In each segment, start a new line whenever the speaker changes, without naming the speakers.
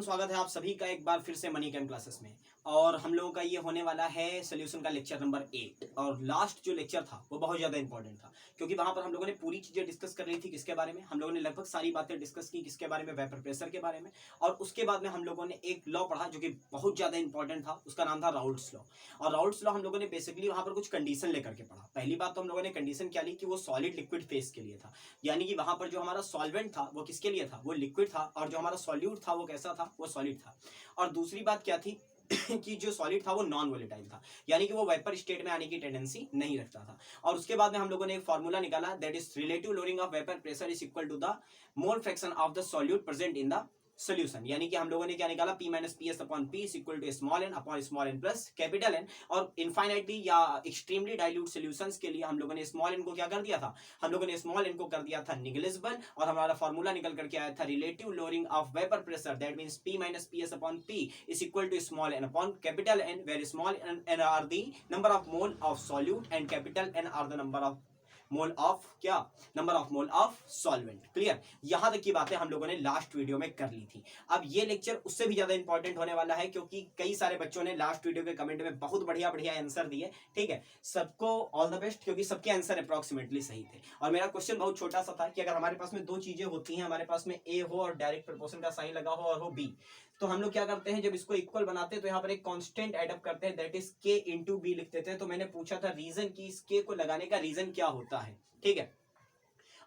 स्वागत है आप सभी का एक बार फिर से मनी कैम क्लासेस में। और हम लोगों का ये होने वाला है सोल्यूशन का लेक्चर नंबर 8। और लास्ट जो लेक्चर था वो बहुत ज़्यादा इंपॉर्टेंट था, क्योंकि वहाँ पर हम लोगों ने पूरी चीज़ें डिस्कस कर रही थी। किसके बारे में? हम लोगों ने लगभग सारी बातें डिस्कस की। किसके बारे में? वेपर प्रेशर के बारे में। और उसके बाद में हम लोगों ने एक लॉ पढ़ा जो कि बहुत ज़्यादा इंपॉर्टेंट था, उसका नाम था राउल्ट्स लॉ। और राउल्ट्स लॉ हम लोगों ने बेसिकली वहाँ पर कुछ कंडीशन लेकर के पढ़ा। पहली बात तो हम लोगों ने कंडीशन क्या ली कि वो सॉलिड लिक्विड फेस के लिए था, यानी कि वहाँ पर जो हमारा सॉल्वेंट था वो किसके लिए था? वो लिक्विड था। और जो हमारा सॉल्यूट था वो कैसा था? वो सॉलिड था। और दूसरी बात क्या थी कि जो सॉलिड था वो नॉन वोलेटाइल था, यानी कि वो वेपर स्टेट में आने की टेंडेंसी नहीं रखता था। और उसके बाद में हम लोगों ने एक फॉर्मूला निकाला, that is relative lowering of vapour pressure is equal to the mole fraction of the solute present in the solution. यानी कि हम लोगों ने क्या निकाला? P minus P S upon P is equal to small N upon small n plus capital N. और infinitely या extremely dilute solutions के लिए हम लोगों ने स्मॉल एन को क्या कर दिया था? हम लोगों ने स्मॉल एन को कर दिया था निग्लिजिबल। और हमारा फॉर्मूला निकल करके आया था relative lowering of vapour pressure, that means P minus P S upon P is equal to small N upon capital N, where small N are the number of mole of solute and capital N are the number of mole of क्या? Number of mole of solvent. Clear? यहां तक की बातें हम लोगों ने last video में कर ली थी। अब ये लेक्चर उससे भी ज्यादा इंपॉर्टेंट होने वाला है, क्योंकि कई सारे बच्चों ने लास्ट वीडियो के कमेंट में बहुत बढ़िया बढ़िया आंसर दिए। ठीक है, सबको ऑल द बेस्ट, क्योंकि सबके आंसर अप्रॉक्सीमेटली सही थे। और मेरा क्वेश्चन बहुत छोटा सा था कि अगर हमारे पास में दो चीजें होती हैं, हमारे पास में ए हो और डायरेक्ट प्रोपोर्शन का साइन लगा हो और हो बी, तो हम लोग क्या करते हैं? जब इसको इक्वल बनाते हैं तो यहाँ पर एक कांस्टेंट ऐड अप करते हैं, दैट इज के इंटू बी लिख देते हैं। तो मैंने पूछा था रीजन की, इस के को लगाने का रीजन क्या होता है। ठीक है,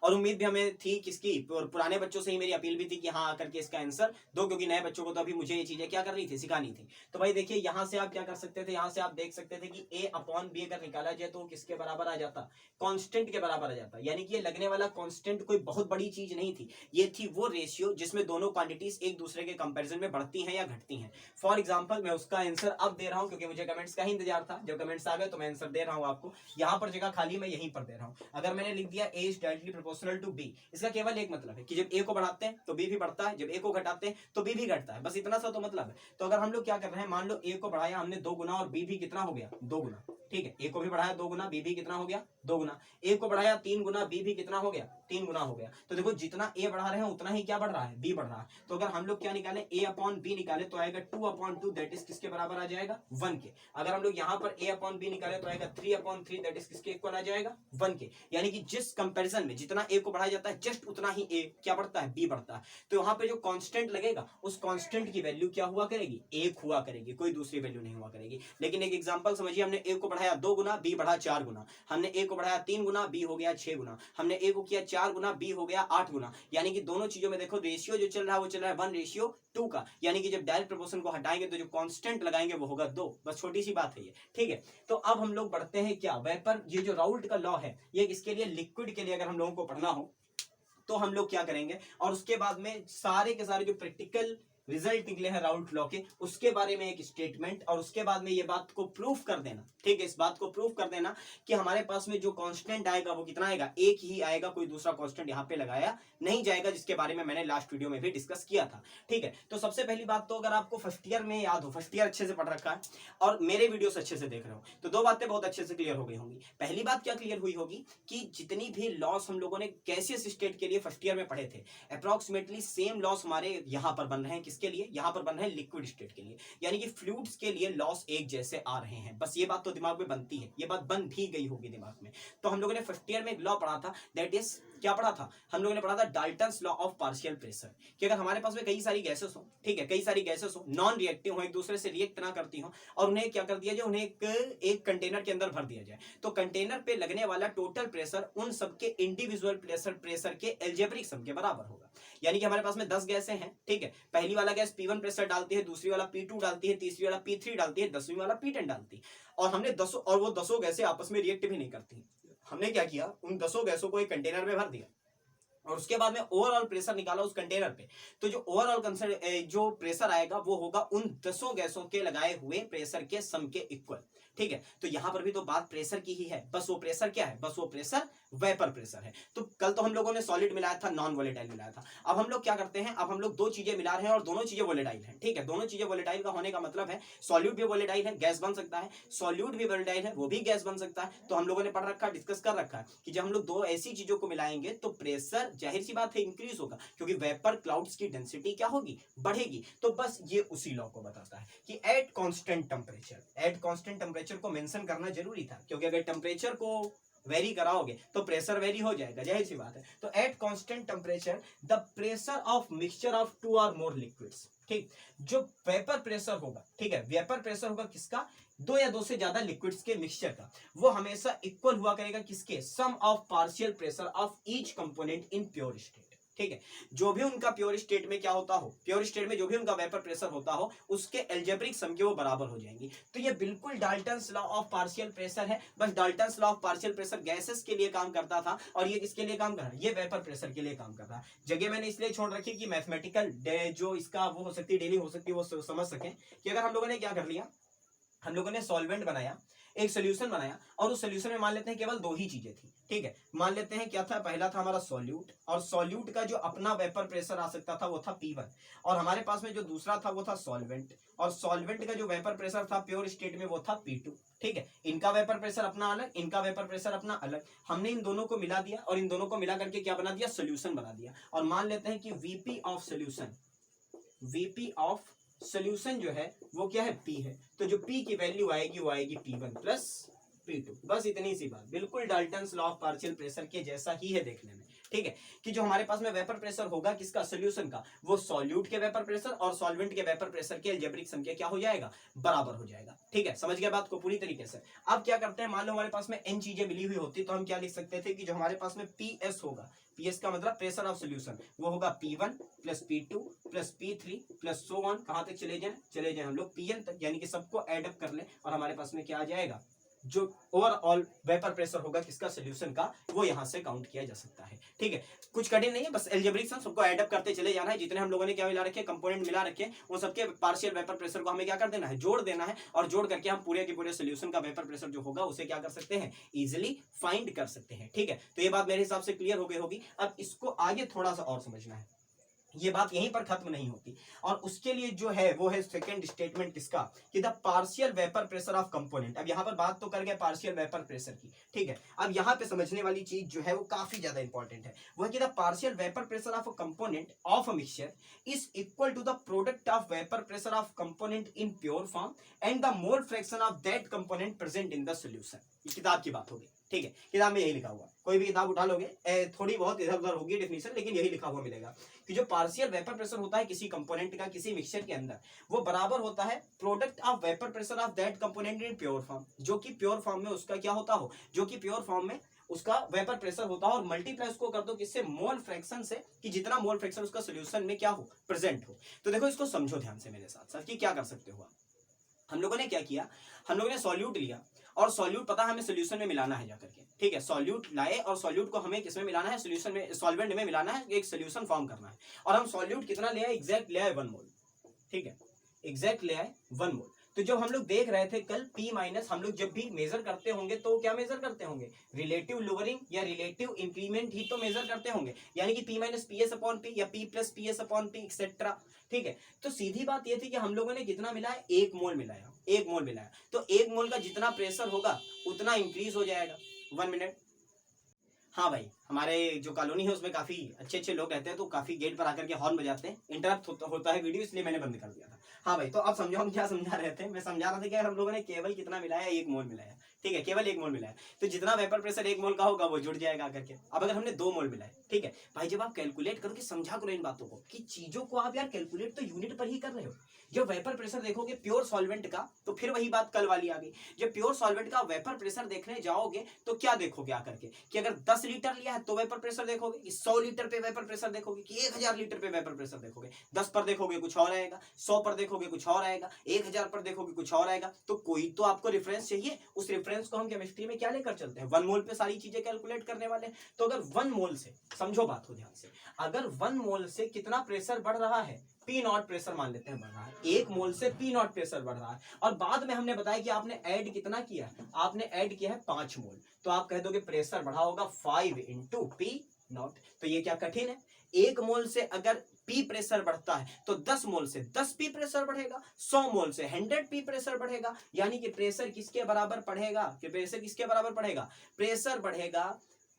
और उम्मीद भी हमें थी किसकी? पुराने बच्चों से ही मेरी अपील भी थी कि हाँ आकर के इसका आंसर दो, क्योंकि नए बच्चों को तो अभी मुझे ये चीजें क्या करनी थी? सिखानी थी। तो भाई देखिए, यहां से आप क्या कर सकते थे? यहां से आप देख सकते थे कि ए अपॉन बी अगर निकाला जाए तो किसके बराबर आ जाता? कांस्टेंट के बराबर आ जाता। यानी कि ये लगने वाला कांस्टेंट कोई बहुत बड़ी चीज नहीं थी, ये थी वो रेशियो जिसमें दोनों क्वांटिटीज एक दूसरे के कंपेरिजन में बढ़ती हैं या घटती हैं। फॉर एग्जाम्पल मैं उसका आंसर अब दे रहा हूं, क्योंकि मुझे कमेंट्स का ही इंतजार था। जब कमेंट्स आ गए तो मैं आंसर दे रहा हूं आपको। यहां पर जगह खाली मैं यहीं पर दे रहा हूं। अगर मैंने लिख दिया A is directly proportional to B, इसका केवल एक मतलब है कि जब ए को बढ़ाते हैं तो बी भी बढ़ता है, जब ए को घटाते हैं तो बी भी घटता है। बस इतना सा तो मतलब है। तो अगर हम लोग क्या कर रहे हैं, मान लो ए को बढ़ाया हमने 2 गुना और बी भी कितना हो गया? 2 गुना। ठीक है, ए को भी बढ़ाया 2 गुना, बी भी कितना हो गया? 2 गुना। ए को बढ़ाया 3 गुना, बी भी कितना हो गया? 3 गुना हो गया। तो देखो, जितना ए बढ़ा रहे हैं उतना ही क्या बढ़ रहा है? बी बढ़ रहा है। तो अगर हम लोग क्या निकाले? ए अपॉन बी निकाले तो आएगा 2 अपॉन 2, दैट इज किसके बराबर आ जाएगा? 1 के। अगर हम लोग यहाँ पर ए अपॉन बी निकाले तो आएगा 3 अपॉन 3, दैट इज किसके इक्वल आ जाएगा? 1 के। यानी कि जिस कंपेरिजन में जितना ए को बढ़ाया जाता है जस्ट उतना ही ए क्या बढ़ता है? बी बढ़ता है। तो यहाँ पे जो कांस्टेंट लगेगा उस कांस्टेंट की वैल्यू क्या हुआ करेगी? 1 हुआ करेगी, कोई दूसरी वैल्यू नहीं हुआ करेगी। लेकिन एक एग्जांपल समझिए, हमने ए को बढ़ाया 2 गुना, बी बढ़ा 4 गुना। हमने ए को बढ़ाया 3 गुना, बी हो गया 6 गुना। हमने ए को किया 4 गुना, बी हो गया 8 गुना। यानी कि दोनों चीजों में देखो रेशियो जो चल रहा है वो चल रहा है 1:2 का। यानी कि जब डायरेक्ट प्रोपोर्शन को हटाएंगे तो जो कांस्टेंट लगाएंगे वो होगा 2। बस छोटी सी बात है ये। ठीक है, तो अब हम लोग बढ़ते हैं क्या? वेपर, ये जो राउल्ट का लॉ है ये किसके लिए? लिक्विड के लिए अगर हम लोगों को पढ़ना हो तो हम लोग क्या करेंगे? और उसके बाद में सारे के सारे जो प्रैक्टिकल रिजल्ट निकले हैं राउल्ट लॉ के, उसके बारे में एक स्टेटमेंट, और उसके बाद में ये बात को प्रूफ कर देना। ठीक है, इस बात को प्रूफ कर देना कि हमारे पास में जो कांस्टेंट आएगा वो कितना आएगा? एक ही आएगा, कोई दूसरा कांस्टेंट यहाँ पे लगाया नहीं जाएगा, जिसके बारे में मैंने लास्ट वीडियो में भी डिस्कस किया था। ठीक है, तो सबसे पहली बात तो अगर आपको फर्स्ट ईयर में याद हो, फर्स्ट ईयर अच्छे से पढ़ रखा है और मेरे वीडियो से अच्छे से देख रहे हो, तो दो बातें बहुत अच्छे से क्लियर हो गई होंगी। पहली बात क्या क्लियर हुई होगी कि जितनी भी लॉस हम लोगों ने गैसियस स्टेट के लिए फर्स्ट ईयर में पढ़े थे, अप्रॉक्सीमेटली सेम लॉस हमारे यहाँ पर बन रहे हैं। किसके लिए? यहाँ पर बन रहे हैं लिक्विड स्टेट के लिए। यानी कि फ्लूइड्स के लिए लॉस एक जैसे आ रहे हैं। बस ये बात तो दिमाग में बनती है, ये बात बन भी गई होगी दिमाग में। तो हम लोगों ने फर्स्ट ईयर में एक लॉ पढ़ा था, दैट इज क्या पढ़ा था? हम लोगों ने पढ़ा था Dalton's law of partial pressure, कि अगर हमारे पास में कई सारी गैसेस हो, ठीक है, कई सारी गैसेस हो, नॉन रिएक्टिव हो, एक दूसरे से रिएक्ट ना करती हो, और उन्हें क्या कर दिया जाए? उन्हें एक कंटेनर के अंदर भर दिया जाए, तो कंटेनर पे लगने वाला टोटल प्रेशर उन सबके इंडिविजुअल प्रेशर के एल्जेब्रिक सम के बराबर होगा। यानी कि हमारे पास में 10 गैसें हैं। ठीक है, पहली वाला गैस P1 प्रेशर डालती है, दूसरी वाला P2 डालती है, तीसरी वाला P3 डालती है, 10वीं वाला P10 डालती है। और हमने 10 और वो 10 गैसें आपस में रिएक्ट भी नहीं करती। हमने क्या किया? उन 10 गैसों को एक कंटेनर में भर दिया और उसके बाद में ओवरऑल प्रेशर निकाला उस कंटेनर पे। तो जो ओवरऑल जो प्रेशर आएगा वो होगा उन 10 गैसों के लगाए हुए प्रेशर के सम के इक्वल। ठीक है, तो यहां पर भी तो बात प्रेशर की ही है, बस वो प्रेशर क्या है? बस वो प्रेशर वेपर प्रेशर है। तो कल तो हम लोगों ने सॉलिड मिलाया था, नॉन वोलेटाइल मिलाया था। अब हम लोग क्या करते हैं? अब हम लोग दो चीजें मिला रहे हैं और दोनों चीजें वोलेटाइल हैं। ठीक है, दोनों चीजें वोलेटाइल का होने का मतलब है सॉल्यूट भी वोलेटाइल है, गैस बन सकता है, सॉल्यूट भी वोलेटाइल है, वो भी गैस बन सकता है। तो हम लोगों ने पढ़ रखा है, डिस्कस कर रखा है कि जब हम लोग दो ऐसी चीजों को मिलाएंगे तो प्रेशर जाहिर सी बात है इंक्रीज होगा, क्योंकि वेपर क्लाउड्स की डेंसिटी क्या होगी, बढ़ेगी। तो बस ये उसी लॉ को बताता है कि एट कांस्टेंट टेम्परेचर को मेंशन करना जरूरी था, क्योंकि अगर टेम्परेचर को वेरी कराओगे तो प्रेशर वेरी हो जाएगा, जाहिर सी बात है। तो at constant temperature the pressure of mixture of 2 और मोर लिक्विड्स, ठीक, जो वेपर प्रेशर होगा, ठीक है, वेपर प्रेशर होगा किसका, 2 या 2 से ज्यादा लिक्विड्स के मिक्सचर का, वो हमेशा इक्वल हुआ करेगा किसके, sum of partial pressure of each component in pure state, ठीक है। जो भी उनका प्योर स्टेट में क्या होता हो, प्योर स्टेट में जो भी उनका वेपर प्रेशर होता हो, उसके एल्जेब्रिक सम के वो बराबर हो जाएंगी। तो ये बिल्कुल Dalton's law of partial pressure है। बस Dalton's law of partial pressure gases के लिए काम करता था, और ये किसके लिए काम कर रहा है, ये वेपर प्रेशर के लिए काम कर रहा है। जगह मैंने इसलिए छोड़ रखी कि मैथमेटिकल जो इसका वो हो सकती है, डेली हो सकती है, वो समझ सकें कि अगर हम लोगों ने क्या कर लिया, हम लोगों ने सॉल्वेंट बनाया, एक सोल्यूशन बनाया, और उस सोल्यूशन में मान लेते हैं केवल 2 ही चीजें थी, ठीक है। मान लेते हैं क्या था, पहला था हमारा सॉल्यूट, और सॉल्यूट का जो अपना वेपर प्रेशर आ सकता था वो था P1, और हमारे पास में जो दूसरा था वो था सॉल्वेंट, और सॉल्वेंट का जो वेपर प्रेशर था प्योर स्टेट में वो था P2, ठीक है। इनका वेपर प्रेशर अपना अलग, इनका वेपर प्रेशर अपना अलग, हमने इन दोनों को मिला दिया, और इन दोनों को मिला करके क्या बना दिया, सोल्यूशन बना दिया। और मान लेते हैं कि वीपी ऑफ सोल्यूशन जो है वो क्या है, P है। तो जो P की वैल्यू आएगी वो आएगी P1 प्लस P2, बस इतनी सी बात, बिल्कुल Dalton's law of partial pressure के जैसा ही है देखने में, ठीक है। कि जो हमारे पास में वेपर प्रेशर होगा किसका, सोल्यूशन का, वो सॉल्यूट के वेपर प्रेशर और सॉल्वेंट के वेपर प्रेशर के अलजेब्रिक सम के क्या हो जाएगा, बराबर हो जाएगा, ठीक है। समझ गए बात को पूरी तरीके से। अब क्या करते हैं, मान लो हमारे पास में n चीजें मिली हुई होती तो हम क्या लिख सकते थे कि जो हमारे पास में PS होगा, PS का मतलब प्रेशर ऑफ सोल्यूशन, वो होगा P1 plus P2 plus P3 plus so on, कहां तक चले जाए हम लोग Pn तक, यानी कि सबको एड अप कर ले, और हमारे पास में क्या आ जाएगा, जो ओवरऑल वेपर प्रेशर होगा किसका, सोल्यूशन का, वो यहां से काउंट किया जा सकता है, ठीक है। कुछ कठिन नहीं है, बस एल्जेब्रिक सम सबको ऐड अप करते चले जाना है। जितने हम लोगों ने क्या मिला रखे, कंपोनेंट मिला रखे, उन सबके पार्शियल वेपर प्रेशर को हमें क्या कर देना है, जोड़ देना है, और जोड़ करके हम पूरे के पूरे सोल्यूशन का वेपर प्रेशर जो होगा उसे क्या कर सकते हैं, इजिली फाइंड कर सकते हैं, ठीक है। तो ये बात मेरे हिसाब से क्लियर हो गई होगी। अब इसको आगे थोड़ा सा और समझना है, ये बात यहीं पर खत्म नहीं होती, और उसके लिए जो है वो है सेकंड स्टेटमेंट किसका, कि the partial vapour pressure of component. अब यहां पर बात तो कर गए पार्शियल वेपर प्रेशर की, ठीक है। अब यहां पे समझने वाली चीज जो है वो काफी ज्यादा इंपॉर्टेंट है, वो है कि the partial vapour pressure of a component of a mixture is equal to the product of vapour pressure of component in pure form and the mole fraction of that component present in the solution. ये किताब की बात होगी, ठीक है, किताब में यही लिखा हुआ, कोई भी किताब उठा लोगे थोड़ी बहुत इधर उधर होगी डेफिनेशन, लेकिन यही लिखा हुआ मिलेगा कि जो पार्शियल वेपर प्रेशर होता है किसी कंपोनेंट का किसी मिक्सचर के अंदर, वो बराबर होता है product of vapour pressure of that component in pure form, जो कि प्योर फॉर्म में उसका क्या होता हो, जो कि प्योर फॉर्म में उसका वेपर प्रेशर होता है, और मल्टीप्लाई उसको कर दो किससे, मोल फ्रैक्शन से, कि जितना मोल फ्रैक्शन उसका सोल्यूशन में क्या हो, प्रेजेंट हो। तो देखो इसको समझो ध्यान से मेरे साथ साथ कि क्या कर सकते हो आप। हम लोगों ने क्या किया, हम लोगों ने सॉल्यूट लिया, और सॉल्यूट पता है हमें सोल्यूशन में मिलाना है जाकर के, ठीक है। सॉल्यूट लाए, और सॉल्यूट को हमें किसमें मिलाना है, सोल्यूशन में, सॉल्वेंट में मिलाना है, एक सोल्यूशन फॉर्म करना है। और हम सॉल्यूट कितना ले आए, एग्जैक्ट ले आए 1 मोल, ठीक है, एग्जैक्ट ले आए 1 मोल। तो जब हम लोग देख रहे थे कल P माइनस, हम लोग जब भी मेजर करते होंगे तो क्या मेजर करते होंगे, रिलेटिव लोअरिंग या रिलेटिव इंक्रीमेंट ही तो मेजर करते होंगे, यानी कि P minus PS upon P या P plus PS upon P etcetera, ठीक है। तो सीधी बात ये थी कि हम लोगों ने कितना मिलाया, 1 मोल मिलाया, 1 मोल मिलाया, तो 1 मोल का जितना प्रेशर होगा उतना इंक्रीज हो जाएगा। 1 मिनट, हाँ भाई, हमारे जो कॉलोनी है उसमें काफी अच्छे अच्छे लोग रहते हैं, तो काफी गेट पर आकर के हॉर्न बजाते हैं, इंटरप्ट होता है वीडियो, इसलिए मैंने बंद कर दिया था। हाँ भाई, तो अब समझो हम क्या समझा रहे थे, मैं समझा रहा था कि हम लोगों ने केवल कितना मिलाया, 1 मोल मिलाया, ठीक है, केवल 1 मोल मिलाया, तो जितना वेपर प्रेशर 1 मोल का होगा वो जुड़ जाएगा करके। अब अगर हमने 2 मोल मिलाए, ठीक है भाई, जब आप कैलकुलेट करो कि समझा करो इन बातों को, कि चीजों को आप यार कैलकुलेट तो यूनिट पर ही कर रहे हो। जब वेपर प्रेशर देखोगे प्योर सॉल्वेंट का, तो फिर वही बात कल वाली आ गई, जब प्योर सॉल्वेंट का वेपर प्रेशर देखने जाओगे तो क्या देखोगे आकर के, कि अगर 10 लीटर लिया है तो वेपर प्रेशर देखोगे, कि 100 लीटर पे वेपर प्रेशर देखोगे, कि 1000 लीटर पे वेपर प्रेशर देखोगे, 10 पर देखोगे कुछ और आएगा, 100 पर देखोगे कुछ और आएगा, 1000 पर देखोगे कुछ और आएगा। तो कोई तो आपको रेफरेंस चाहिए, उस रेफरेंस को हम केमिस्ट्री में क्या लेकर चलते हैं, 1 मोल पे सारी चीजें कैलकुलेट करने वाले। तो अगर 1 मोल से, समझो बात को ध्यान से, अगर 1 मोल से कितना प्रेशर बढ़ रहा है, P नॉट प्रेशर मान लेते हैं बढ़ रहा है, 1 मोल से P नॉट प्रेशर बढ़ रहा है, और बाद में हमने बताया कि आपने ऐड कितना किया, आपने ऐड किया है 5 मोल, तो आप कह दोगे प्रेशर बढ़ा होगा 5 इंटू P नॉट। तो ये क्या कठिन है, 1 मोल से अगर P प्रेशर बढ़ता है तो 10 मोल से 10 P प्रेशर बढ़ेगा, 100 मोल से 100 P प्रेशर बढ़ेगा, यानी कि प्रेशर किसके बराबर बढ़ेगा, कि प्रेशर किसके बराबर बढ़ेगा, प्रेशर बढ़ेगा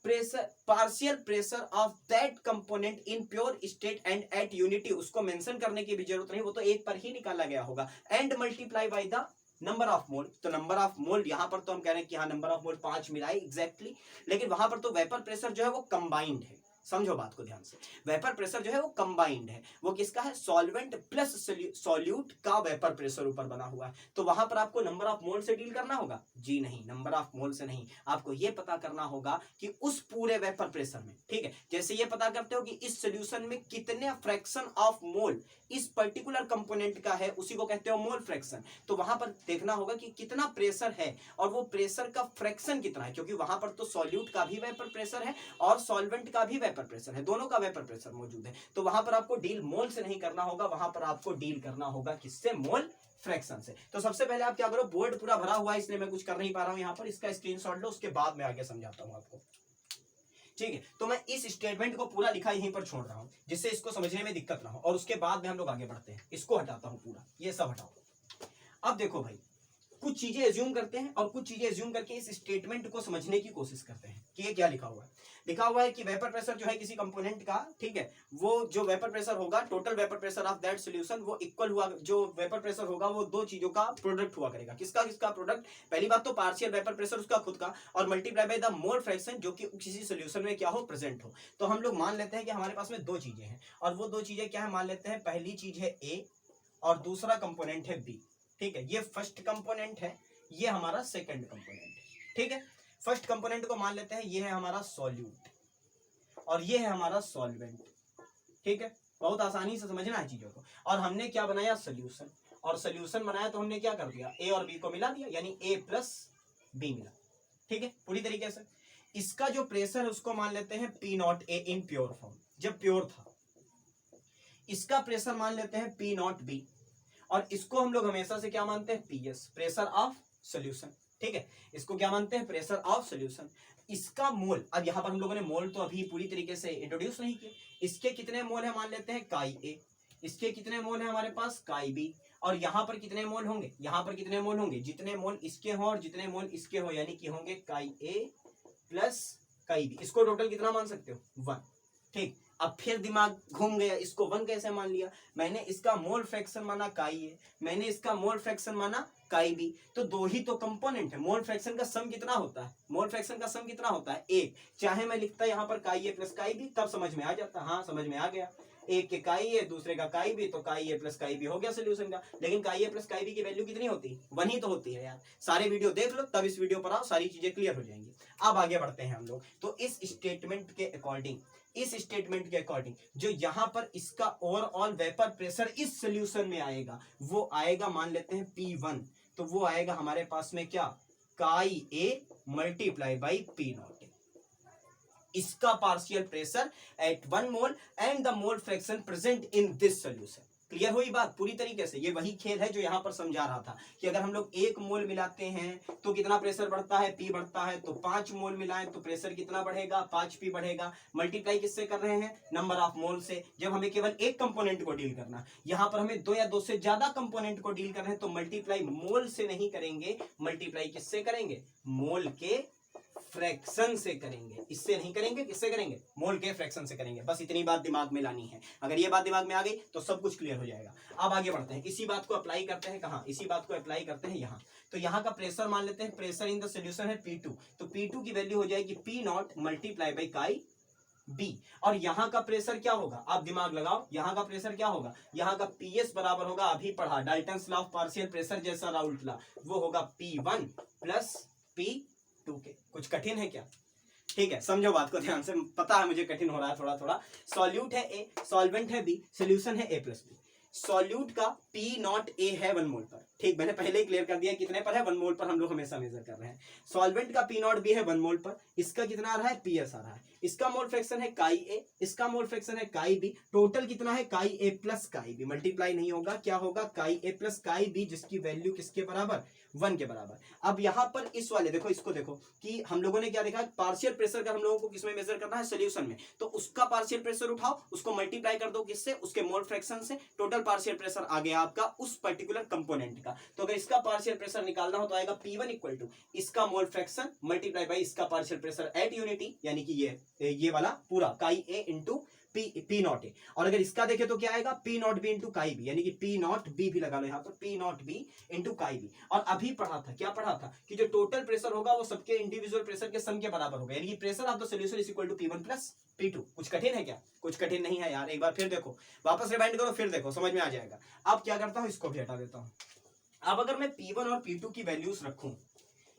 pressure, partial pressure of that component in pure state and eight unity, उसको मेंशन करने की भी जरूरत नहीं, वो तो एक पर ही निकाला गया होगा, and multiply by the number of मोल। तो नंबर ऑफ मोल यहां पर तो हम कह रहे हैं कि हाँ नंबर ऑफ मोल 5 मिला है एग्जैक्टली, लेकिन वहां पर तो वेपर प्रेशर जो है वो कंबाइंड है, समझो बात को ध्यान से, वेपर प्रेशर जो है वो कंबाइंड है, वो किसका है, सॉल्वेंट प्लस सॉल्यूट का वेपर प्रेशर ऊपर बना हुआ है। तो वहां पर आपको नंबर ऑफ मोल से डील करना होगा, जी नहीं, नंबर ऑफ मोल से नहीं, आपको ये पता करना होगा कि उस पूरे वेपर प्रेशर में, ठीक है, जैसे ये पता करते हो कि इस सोल्यूशन में कितने फ्रैक्शन ऑफ मोल इस पर्टिकुलर कंपोनेंट का है, उसी को कहते हो मोल फ्रैक्शन। तो वहां पर देखना होगा कि कितना प्रेशर है और वो प्रेशर का फ्रैक्शन कितना है, क्योंकि वहां पर तो सॉल्यूट का भी वेपर प्रेशर है और सॉल्वेंट का भी वेपर प्रेशर है, दोनों का वेपर प्रेशर मौजूद है। तो वहां पर आपको डील मोल से नहीं करना होगा, वहां पर आपको डील करना होगा किससे, मोल फ्रैक्शन से। तो सबसे पहले आप क्या करो, बोर्ड पूरा भरा हुआ है इसलिए मैं कुछ कर नहीं पा रहा हूं यहां पर, इसका स्क्रीनशॉट लो, उसके बाद मैं आगे समझाता हूं आपको, ठीक है। तो मैं इस स्टेटमेंट को पूरा लिखा यहीं पर छोड़ रहा हूं जिससे इसको समझने में दिक्कत ना हो, और उसके बाद में हम लोग आगे बढ़ते हैं। इसको हटाता हूं पूरा, ये सब हटाओ। अब देखो भाई, कुछ चीजें एज्यूम करते हैं और कुछ चीजें एज्यूम करके इस स्टेटमेंट को समझने की कोशिश करते हैं कि ये क्या लिखा हुआ है। लिखा हुआ है कि वेपर प्रेशर जो है किसी कंपोनेंट का, ठीक है, वो जो वेपर प्रेशर होगा, total vapour pressure of that solution, वो इक्वल हुआ, जो वेपर प्रेशर होगा वो दो चीजों का प्रोडक्ट हुआ करेगा। किसका किसका प्रोडक्ट, पहली बात तो पार्शियल वेपर प्रेशर उसका खुद का, और multiply by the mole fraction जो कि किसी सॉल्यूशन में क्या हो, प्रेजेंट हो। तो हम लोग मान लेते हैं कि हमारे पास में दो चीजें हैं, और वो दो चीजें क्या है, मान लेते हैं पहली चीज है ए और दूसरा कंपोनेंट है बी, ठीक है। ये फर्स्ट कंपोनेंट है, ये हमारा सेकंड कंपोनेंट है, ठीक है। फर्स्ट कंपोनेंट को मान लेते हैं ये है हमारा सॉल्यूट और ये है हमारा सॉल्वेंट, ठीक है। बहुत आसानी से समझना है चीजों को। और हमने क्या बनाया, सोल्यूशन, और सोल्यूशन बनाया तो हमने क्या कर दिया, ए और बी को मिला दिया, यानी ए प्लस बी मिला, ठीक है, पूरी तरीके से। इसका जो प्रेशर है उसको मान लेते हैं P not a in pure form, जब प्योर था। इसका प्रेशर मान लेते हैं पी नॉट बी, और इसको हम लोग हमेशा से क्या मानते हैं, पीएस, प्रेशर ऑफ सॉल्यूशन, ठीक है। इसको क्या मानते हैं, प्रेशर ऑफ सॉल्यूशन। इसका मोल, अब यहां पर हम लोगों ने मोल तो अभी पूरी तरीके से इंट्रोड्यूस नहीं किए। इसके कितने मोल है, मान लेते हैं काई ए, इसके कितने मोल है हमारे पास, काई बी, और यहां पर कितने मोल होंगे, यहां पर कितने मोल होंगे, जितने मोल इसके हो और जितने मोल इसके हो, यानी कि होंगे काई ए प्लस काई बी। इसको टोटल कितना मान सकते हो, 1, ठीक। अब फिर दिमाग घूम गया, इसको 1 कैसे मान लिया, मैंने इसका मोल फ्रैक्शन माना काई ए, मैंने इसका मोल फ्रैक्शन माना काई बी, तो दो ही तो कंपोनेंट है। मोल फ्रैक्शन का सम कितना होता है, मोल फ्रैक्शन का सम कितना होता है, 1। चाहे मैं लिखता यहाँ पर काई ए प्लस काई बी, तब समझ में आ जाता, हाँ समझ में आ गया, एक के काई ए दूसरे का काई बी, तो काई ए प्लस काई बी हो गया सोल्यूशन का। लेकिन काई ए प्लस काई बी की वैल्यू कितनी होती है, 1 ही तो होती है यार। सारे वीडियो देख लो, तब इस वीडियो पर आओ, सारी चीजें क्लियर हो जाएंगी। अब आगे बढ़ते हैं हम लोग। तो इस स्टेटमेंट के अकॉर्डिंग, इस स्टेटमेंट के अकॉर्डिंग जो यहां पर इसका ओवरऑल वेपर प्रेशर इस सॉल्यूशन में आएगा, वो आएगा, मान लेते हैं P1, तो वो आएगा हमारे पास में क्या, काई A multiply by P not. इसका partial pressure at 1 mole and the mole fraction present in this solution. Clear हुई बात पूरी तरीके से। ये वही खेल है जो यहां पर समझा रहा था कि अगर हम लोग 1 मोल मिलाते हैं तो कितना प्रेशर बढ़ता है, पी बढ़ता है। तो 5 मोल मिलाएं तो प्रेशर कितना बढ़ेगा, 5p बढ़ेगा। मल्टीप्लाई किससे कर रहे हैं, नंबर ऑफ मोल से, जब हमें केवल एक कंपोनेंट को डील करना। यहां पर हमें 2 या 2 से ज्यादा कंपोनेंट को डील कर रहे हैं, तो मल्टीप्लाई मोल से नहीं करेंगे, मल्टीप्लाई किससे करेंगे, मोल के फ्रैक्शन से करेंगे। इससे नहीं करेंगे, किससे करेंगे, मोल के फ्रैक्शन से करेंगे। बस इतनी बात दिमाग में लानी है। अगर ये बात दिमाग में आ गई तो सब कुछ क्लियर हो जाएगा। अब आगे बढ़ते हैं, इसी बात को अप्लाई करते हैं कहां, इसी बात को अप्लाई करते हैं यहाँ। तो यहाँ का प्रेशर मान लेते हैं, प्रेशर इन द सोल्यूशन है P2, तो P2 की वैल्यू हो जाएगी P नॉट मल्टीप्लाई बाई काई बी। और यहाँ का प्रेशर क्या होगा, आप दिमाग लगाओ, यहाँ का प्रेशर क्या होगा, यहाँ का PS बराबर होगा, अभी पढ़ा Dalton's law of partial pressure जैसा राउल्ट लॉ, वो होगा P1 प्लस P2 के। कुछ कठिन है क्या, ठीक है, समझो बात को ध्यान से। पता है मुझे कठिन हो रहा है थोड़ा थोड़ा। सॉल्यूट है ए, सॉल्वेंट है बी, सोल्यूशन है ए प्लस बी। सॉल्यूट का P नॉट ए है 1 मोल पर, ठीक, मैंने पहले ही क्लियर कर दिया कितने पर है, 1 मोल पर हम लोग हमेशा मेजर कर रहे हैं। सॉल्वेंट का P नॉट बी है 1 मोल पर, इसका कितना आ रहा है, PS आ रहा है। इसका मोल फ्रैक्शन है काई ए, इसका मोल फ्रैक्शन है काई बी। टोटल कितना है, काई ए प्लस काई बी, मल्टीप्लाई नहीं होगा, क्या होगा, काई ए प्लस काई बी, जिसकी वैल्यू किसके बराबर, 1 के बराबर। अब यहाँ पर इस वाले देखो, इसको देखो कि हम लोगों ने क्या देखा, पार्शियल प्रेशर का हम लोगों को किसमें मेजर करना है, सोल्यूशन में। तो उसका पार्शियल प्रेशर उठाओ, उसको मल्टीप्लाई कर दो किससे, उसके मोल फ्रैक्शन से, टोटल पार्शियल प्रेशर आ गया आपका उस पर्टिकुलर कंपोनेंट का। तो अगर इसका पार्शियल प्रेशर निकालना हो तो आएगा P1 इक्वल टू इसका मोल फ्रैक्शन मल्टीप्लाई बाई इसका पार्शियल प्रेशर एट यूनिटी, यानी कि ये वाला पूरा काई A into P not a. और अगर इसका देखें तो क्या आएगा पी नॉट बी इंटू काई बी, यानी कि पी नॉट बी भी लगा लो यहाँ पर, पी नॉट बी इंटू काई बी। और अभी पढ़ा था, क्या पढ़ा था कि जो टोटल प्रेशर होगा वो सबके इंडिविजुअल प्रेशर के सम के बराबर होगा, यानी कि pressure of the solution is equal to P1 plus P2। कुछ कठिन है क्या? कुछ कठिन नहीं है यार, एक बार फिर देखो, वापस रिवाइंड करो, फिर देखो, समझ में आ जाएगा। अब क्या करता हूं, इसको भी हटा देता हूं। अब अगर मैं P1 और P2 की वैल्यूज रखूं,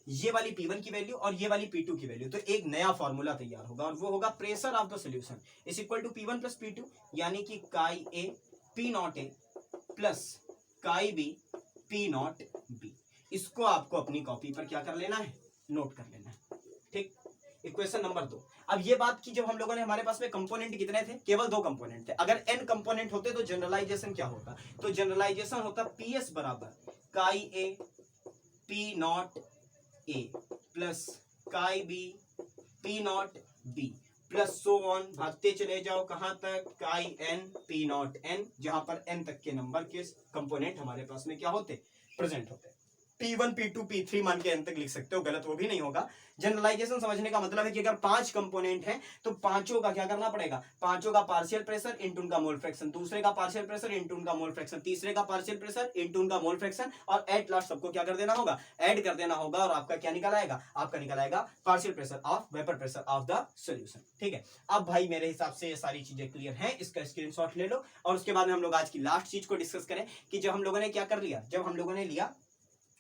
ये वाली P1 की वैल्यू और ये वाली P2 की वैल्यू, तो एक नया फॉर्मूला तैयार होगा और वो होगा pressure of the solution is equal to P1 plus P2, यानी कि chi A P naught A plus chi B P naught B. इसको आपको अपनी कॉपी पर क्या कर लेना है, नोट कर लेना है, ठीक। Equation number 2। अब ये बात की, जब हम लोगों ने, हमारे पास में कंपोनेंट कितने थे, केवल 2 कंपोनेंट थे। अगर n कंपोनेंट होते तो जनरलाइजेशन क्या होता, तो जनरलाइजेशन होता PS बराबर chi A P naught A plus chi B P naught B plus so on, भागते चले जाओ कहां तक, काई n P नॉट n, जहां पर n तक के नंबर के कंपोनेंट हमारे पास में क्या होते, प्रेजेंट होते। P1 P2 P3 मान के n तक लिख सकते हो, गलत वो भी नहीं होगा। जनरलाइजेशन समझने का मतलब है कि अगर 5 कंपोनेंट हैं तो पांचों का क्या करना पड़ेगा, पांचों का पार्शियल प्रेशर इंटू उनका मोल फ्रैक्शन, दूसरे का पार्शियल प्रेशर इंटू उनका मोल फ्रैक्शन, तीसरे का पार्शियल प्रेशर इंटू उनका मोल फ्रैक्शन, और एट लास्ट सबको क्या कर देना होगा, ऐड कर देना होगा, और आपका क्या निकल आएगा, आपका निकल आएगा partial pressure of vapour pressure of the solution, ठीक है। अब भाई मेरे हिसाब से ये सारी चीजें क्लियर हैं, इसका स्क्रीनशॉट ले लो। और उसके बाद में हम लोग आज की लास्ट चीज को डिस्कस करें कि जब हम लोगों ने क्या कर लिया, जब हम लोगों ने लिया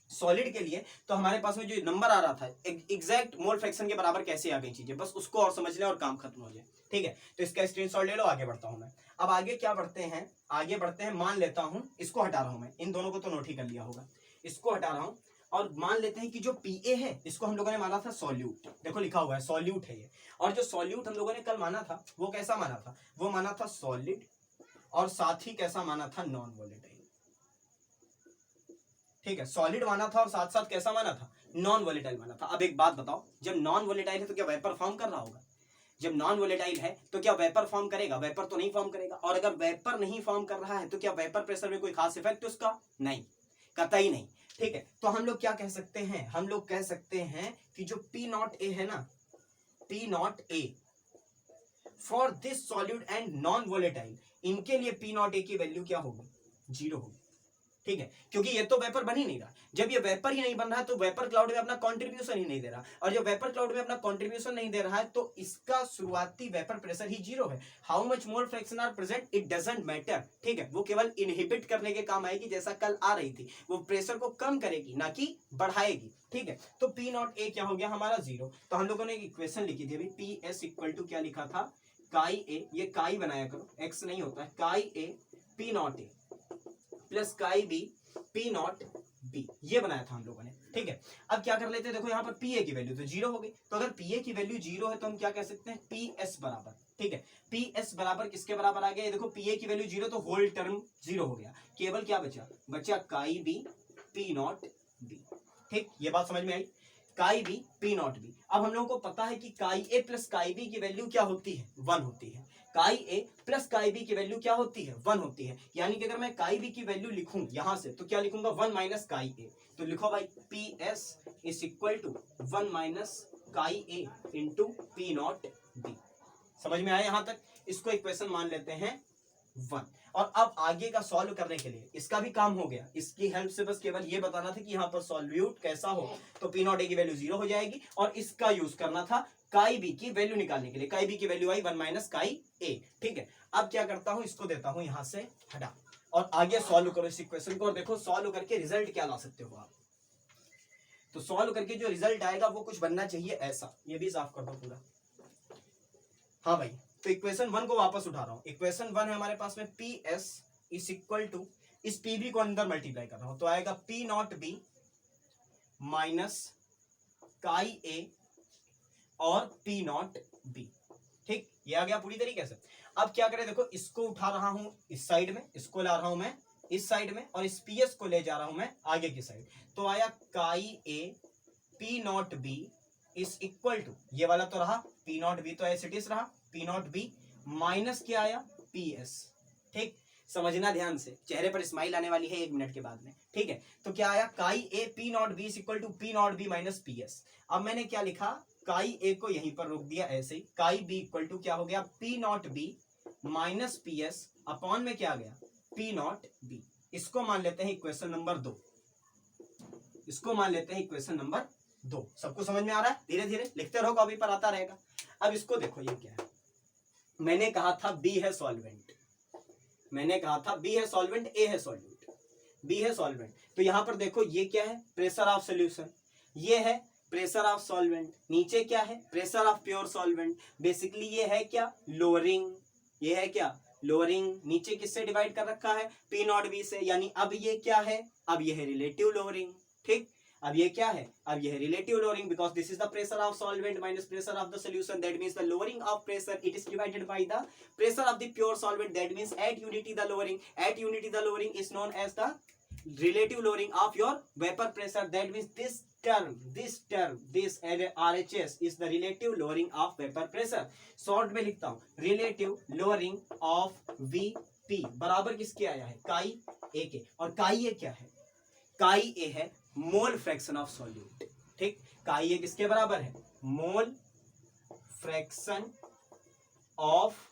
सॉलिड के लिए, तो हमारे पास में जो नंबर आ रहा था एग्जैक्ट मोल फ्रैक्शन के बराबर कैसे आ गई चीजें, बस उसको और समझ लें और काम खत्म हो जाए, ठीक है। तो इसका स्क्रीनशॉट ले लो, आगे बढ़ता हूं मैं। अब आगे क्या बढ़ते हैं, आगे बढ़ते हैं, मान लेता हूं इसको हटा रहा हूं मैं, इन दोनों को तो नोट ही कर लिया होगा, इसको हटा रहा हूं और मान लेते हैं कि जो PA है इसको हम लोगों ने माना था सॉल्यूट, देखो लिखा हुआ है सॉल्यूट है ये। और जो सॉल्यूट हम लोगों ने कल माना था वो कैसा माना था, वो माना था सॉलिड, और साथ ही कैसा माना था, नॉन वोलेटाइल, ठीक है। सॉलिड माना था और साथ साथ कैसा माना था, नॉन वोलेटाइल माना था। अब एक बात बताओ, जब नॉन वोलेटाइल है तो क्या वेपर फॉर्म कर रहा होगा, जब नॉन वोलेटाइल है तो क्या वेपर फॉर्म करेगा, वेपर तो नहीं फॉर्म करेगा। और अगर वेपर नहीं फॉर्म कर रहा है तो क्या वेपर प्रेशर में कोई खास इफेक्ट उसका, नहीं, कतई नहीं, ठीक है। तो हम लोग क्या कह सकते हैं, हम लोग कह सकते हैं कि जो P नॉट ए है ना, P naught A for this solid and non volatile, इनके लिए P नॉट ए की वैल्यू क्या होगी, 0 होगी, ठीक है। क्योंकि ये तो वेपर बन ही नहीं रहा, जब ये वेपर ही नहीं बन रहा है तो वेपर क्लाउड में अपना कंट्रीब्यूशन ही नहीं दे रहा, और जब वेपर क्लाउड में अपना कंट्रीब्यूशन नहीं दे रहा है तो इसका शुरुआती वेपर प्रेशर ही 0 है। How much mole fraction are present it doesn't matter, ठीक है। वो केवल इनहिबिट करने के काम आएगी, जैसा कल आ रही थी, वो प्रेशर को कम करेगी ना कि बढ़ाएगी, ठीक है। तो P नॉट ए क्या हो गया हमारा, 0। तो हम लोगों ने एक इक्वेशन लिखी थी अभी, PS इक्वल टू क्या लिखा था, काई ए, ये काई बनाया करो, एक्स नहीं होता है, chi A P naught A plus chi B P naught B, ये बनाया था हम लोगों ने, ठीक है। अब क्या कर लेते हैं, देखो यहाँ पर PA की वैल्यू तो 0 हो गई, तो अगर PA की वैल्यू 0 है तो हम क्या कह सकते हैं, PS बराबर, ठीक है, PS बराबर किसके बराबर आ गया, देखो PA की वैल्यू 0 तो होल टर्म 0 हो गया, केवल क्या बचा, बचा काई बी P नॉट बी, ठीक। ये बात समझ में आई, काई बी P नॉट बी। अब हम लोगों को पता है कि काई ए प्लस काई बी की वैल्यू क्या होती है, 1 होती है, काई ए प्लस काई बी की वैल्यू क्या होती है, 1 होती है। यानी कि अगर मैं काई बी की वैल्यू लिखूं यहां से तो क्या लिखूंगा, 1 माइनस काई ए, तो लिखो भाई PS is equal to 1 minus chi A into P naught B. समझ में आया यहां तक, इसको इक्वेशन मान लेते हैं 1। और अब आगे का सॉल्व करने के लिए इसका भी काम हो गया, इसकी हेल्प से बस केवल ये बताना था कि यहाँ पर सॉल्यूट कैसा हो, तो P नॉट ए की वैल्यू 0 हो जाएगी, और इसका यूज करना था काई बी की वैल्यू निकालने के लिए, काई बी की वैल्यू आई 1 माइनस काई ए, ठीक है। अब क्या करता हूं, इसको देता हूं यहां से हटा, और आगे सॉल्व करो इस इक्वेशन को, और देखो सॉल्व करके रिजल्ट क्या ला सकते हो आप। तो सॉल्व करके जो रिजल्ट आएगा वो कुछ बनना चाहिए ऐसा, ये भी साफ कर दो पूरा, हाँ भाई। तो इक्वेशन 1 को वापस उठा रहा हूं, इक्वेशन 1 है हमारे पास में PS इज इक्वल टू, इस PB को अंदर मल्टीप्लाई कर रहा हूं, तो आएगा P naught B minus chi ए और P नॉट बी, ठीक। ये आ गया पूरी तरीके से। अब क्या करें, देखो इसको उठा रहा हूं इस साइड में, इसको ला रहा हूं मैं इस साइड में, और इस PS को ले जा रहा हूं मैं आगे की साइड, तो आया chi A P naught B is equal to, ये वाला तो रहा P नॉट बी, तो एज इट इज रहा P नॉट बी, माइनस क्या आया PS, ठीक। समझना ध्यान से, चेहरे पर स्माइल आने वाली है 1 मिनट के बाद में, ठीक है। तो क्या आया, chi A P naught B is equal to P naught B minus P S. अब मैंने क्या लिखा, काई ए को यहीं पर रोक दिया ऐसे ही, काई बी इक्वल टू क्या हो गया, P naught B minus P S upon में क्या आ गया, पी नॉट बी। इसको मान लेते हैं इक्वेशन नंबर 2, इसको मान लेते हैं इक्वेशन नंबर 2। सबको समझ में आ रहा है, धीरे धीरे लिखते रहो, कॉपी पर आता रहेगा। अब इसको देखो, ये क्या है, मैंने कहा था बी है सॉल्वेंट, मैंने कहा था बी है सॉल्वेंट, ए है सॉल्यूट, बी है सॉल्वेंट। तो यहां पर देखो ये क्या है, प्रेशर ऑफ सॉल्यूशन, ये है प्रेशर ऑफ सॉल्वेंट, नीचे क्या है, pressure of pure solvent. Basically ये है क्या, लोअरिंग, ये है क्या, लोअरिंग। नीचे किससे डिवाइड कर रखा है, पी नॉट बी से, यानी अब ये क्या है, अब ये है रिलेटिव लोअरिंग, ठीक। अब ये क्या है, अब ये है relative lowering, because this is the pressure of solvent minus pressure of the solution, that means the lowering of pressure it is divided by the pressure of the pure solvent, that means at unity the lowering is known as the relative lowering of your vapor pressure, that means this RHS is the relative lowering of vapor pressure। Short में लिखता हूं, relative lowering of VP बराबर किसके आया है, chi ए के। और काई ए क्या है, काई ए है मोल फ्रैक्शन ऑफ सॉल्यूट, ठीक। काई ए किसके बराबर है, मोल fraction of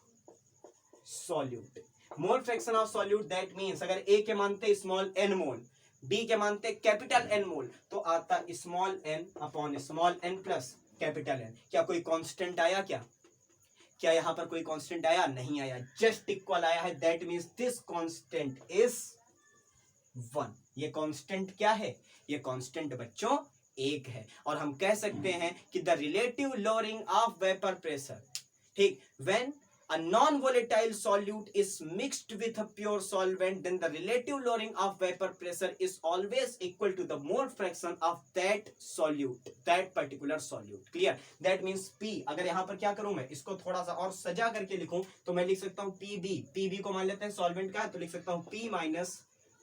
solute, mole fraction of solute, that means अगर ए के मानते स्मॉल एन मोल, बी के मानते कैपिटल एन मोल, तो आता small N upon small n plus capital N. क्या कोई कांस्टेंट आया, क्या यहां पर कोई कांस्टेंट आया, नहीं आया, जस्ट इक्वल आया है, that means this constant is 1। ये कांस्टेंट क्या है, ये कांस्टेंट बच्चों 1 है। और हम कह सकते हैं कि the relative lowering of vapour pressure, ठीक, when a non-volatile solute is mixed with a pure solvent, then the relative lowering of vapor pressure is always equal to the mole fraction of that solute, that particular solute। clear? that means P, अगर यहाँ पर क्या करूं मैं, इसको थोड़ा सा और सजा करके लिखूं तो मैं लिख सकता हूं PB को मान लेते हैं सॉल्वेंट का है, तो लिख सकता हूं P minus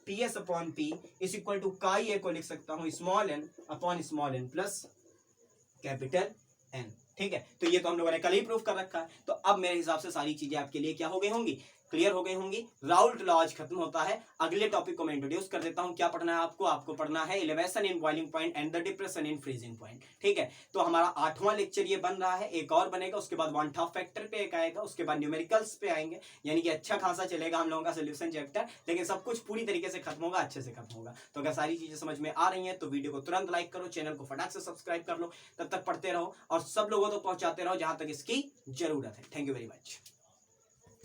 PS upon P is equal to chi A को लिख सकता हूं small N upon small n plus capital N, ठीक है। तो ये तो हम लोगों ने कल ही प्रूफ कर रखा है। तो अब मेरे हिसाब से सारी चीजें आपके लिए क्या हो गई होंगी, क्लियर हो गई होंगी। राउल्ट लॉ आज खत्म होता है, अगले टॉपिक को मैं इंट्रोड्यूस कर देता हूं। क्या पढ़ना है आपको पढ़ना है elevation in boiling point and the depression in freezing point, ठीक है। तो हमारा 8वां लेक्चर ये बन रहा है, एक और बनेगा, उसके बाद वन टॉप फैक्टर पे एक आएगा, उसके बाद न्यूमेरिकल्स पे आएंगे, यानी कि अच्छा खासा चलेगा हम लोगों का सोल्यूशन चैप्टर, लेकिन सब कुछ पूरी तरीके से खत्म होगा, अच्छे से खत्म होगा। तो अगर सारी चीजें समझ में आ रही हैं तो वीडियो को तुरंत लाइक करो, चैनल को फटाक से सब्सक्राइब कर लो, तब तक पढ़ते रहो और सब लोगों तक पहुंचाते रहो जहां तक इसकी जरूरत है। Thank you very much.